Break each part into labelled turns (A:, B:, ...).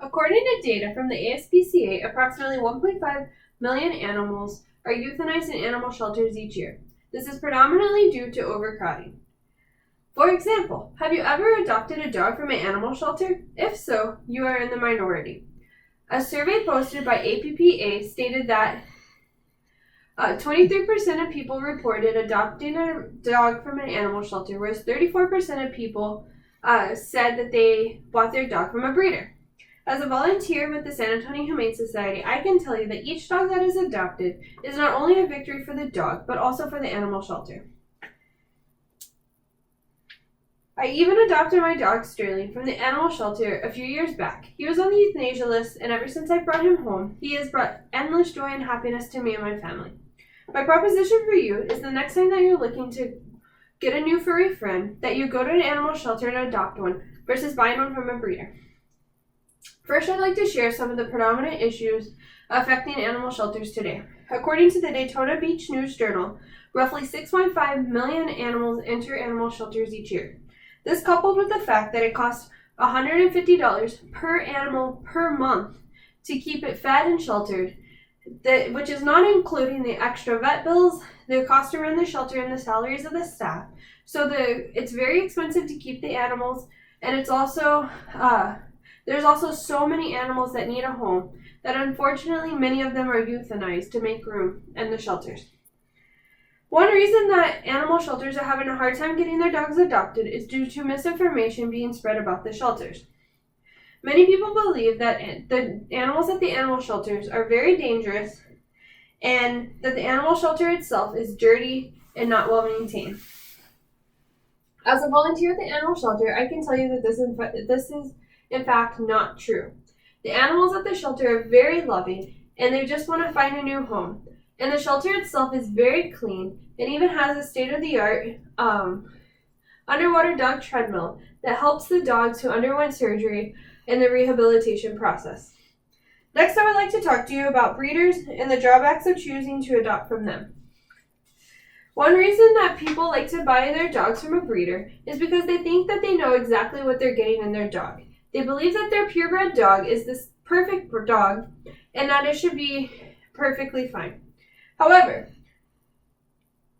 A: According to data from the ASPCA, approximately 1.5 million animals are euthanized in animal shelters each year. This is predominantly due to overcrowding. For example, have you ever adopted a dog from an animal shelter? If so, you are in the minority. A survey posted by APPA stated that 23% of people reported adopting a dog from an animal shelter, whereas 34% of people said that they bought their dog from a breeder. As a volunteer with the San Antonio Humane Society, I can tell you that each dog that is adopted is not only a victory for the dog, but also for the animal shelter. I even adopted my dog Sterling from the animal shelter a few years back. He was on the euthanasia list, and ever since I brought him home, he has brought endless joy and happiness to me and my family. My proposition for you is the next time that you're looking to get a new furry friend, that you go to an animal shelter and adopt one versus buying one from a breeder. First, I'd like to share some of the predominant issues affecting animal shelters today. According to the Daytona Beach News Journal, roughly 6.5 million animals enter animal shelters each year. This, coupled with the fact that it costs $150 per animal per month to keep it fed and sheltered, which is not including the extra vet bills, the cost to run the shelter, and the salaries of the staff. So it's very expensive to keep the animals, and it's also there's also so many animals that need a home that unfortunately many of them are euthanized to make room in the shelters. One reason that animal shelters are having a hard time getting their dogs adopted is due to misinformation being spread about the shelters. Many people believe that the animals at the animal shelters are very dangerous and that the animal shelter itself is dirty and not well maintained. As a volunteer at the animal shelter, I can tell you that this is in fact not true. The animals at the shelter are very loving and they just want to find a new home. And the shelter itself is very clean and even has a state-of-the-art underwater dog treadmill that helps the dogs who underwent surgery in the rehabilitation process. Next, I would like to talk to you about breeders and the drawbacks of choosing to adopt from them. One reason that people like to buy their dogs from a breeder is because they think that they know exactly what they're getting in their dog. They believe that their purebred dog is this perfect dog and that it should be perfectly fine. However,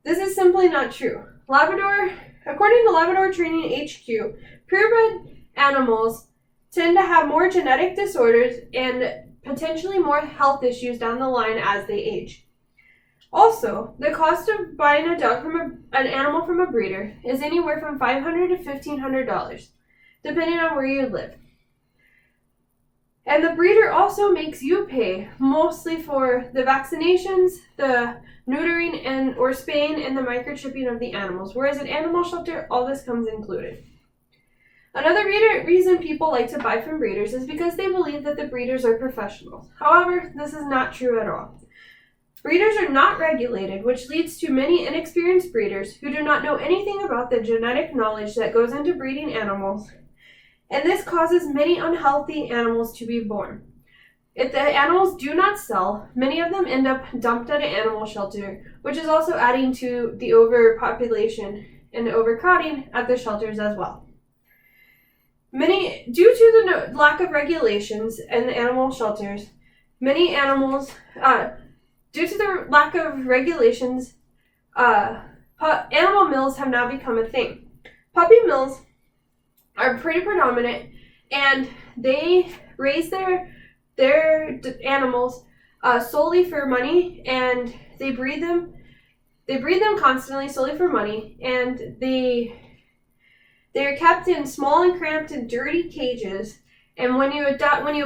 A: this is simply not true. According to Labrador Training HQ, purebred animals tend to have more genetic disorders and potentially more health issues down the line as they age. Also, the cost of buying a dog from an animal from a breeder is anywhere from $500 to $1,500, depending on where you live. And the breeder also makes you pay mostly for the vaccinations, the neutering or spaying, and the microchipping of the animals, whereas at animal shelter, all this comes included. Another reason people like to buy from breeders is because they believe that the breeders are professionals. However, this is not true at all. Breeders are not regulated, which leads to many inexperienced breeders who do not know anything about the genetic knowledge that goes into breeding animals, and this causes many unhealthy animals to be born. If the animals do not sell, many of them end up dumped at an animal shelter, which is also adding to the overpopulation and the overcrowding at the shelters as well. Due to the lack of regulations in the animal shelters, animal mills have now become a thing. Puppy mills are pretty predominant, and they raise their animals solely for money, and they breed them constantly solely for money, and they're kept in small and cramped and dirty cages. And when you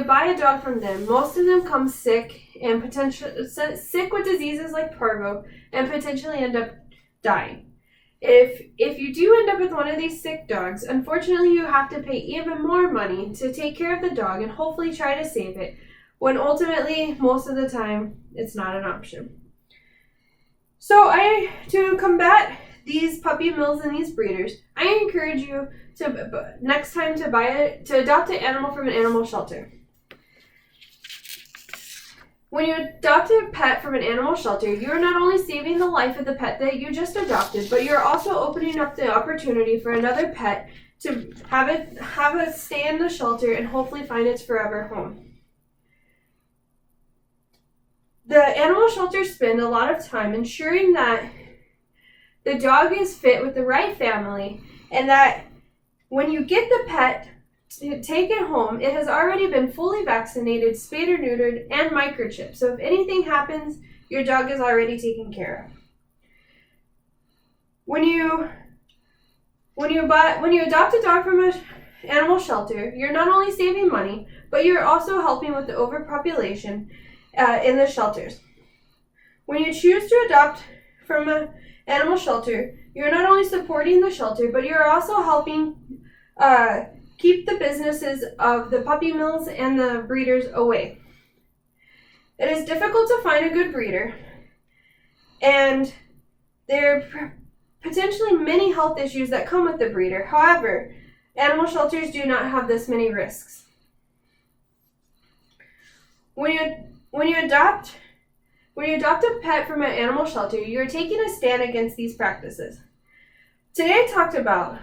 A: buy a dog from them, most of them come sick and sick with diseases like parvo and potentially end up dying. If you do end up with one of these sick dogs, unfortunately you have to pay even more money to take care of the dog and hopefully try to save it, when ultimately, most of the time, it's not an option. So to combat these puppy mills and these breeders, I encourage you to next time to adopt an animal from an animal shelter. When you adopt a pet from an animal shelter, you are not only saving the life of the pet that you just adopted, but you're also opening up the opportunity for another pet to have it stay in the shelter and hopefully find its forever home. The animal shelters spend a lot of time ensuring that the dog is fit with the right family, and that when you get the pet to take it home, it has already been fully vaccinated, spayed or neutered, and microchipped. So if anything happens, your dog is already taken care of. When you adopt a dog from an animal shelter, you're not only saving money, but you're also helping with the overpopulation in the shelters. When you choose to adopt from an animal shelter, you're not only supporting the shelter, but you're also helping keep the businesses of the puppy mills and the breeders away. It is difficult to find a good breeder, and there are potentially many health issues that come with the breeder. However, animal shelters do not have this many risks. When you adopt a pet from an animal shelter, you're taking a stand against these practices. Today I talked about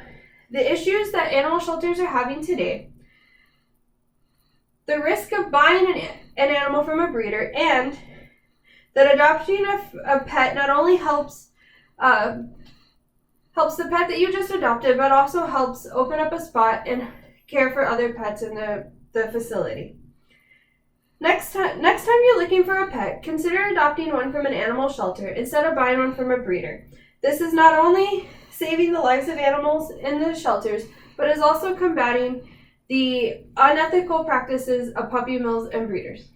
A: the issues that animal shelters are having today, the risk of buying an animal from a breeder, and that adopting a pet not only helps the pet that you just adopted, but also helps open up a spot and care for other pets in the facility. Next time you're looking for a pet, consider adopting one from an animal shelter instead of buying one from a breeder. This is not only saving the lives of animals in the shelters, but is also combating the unethical practices of puppy mills and breeders.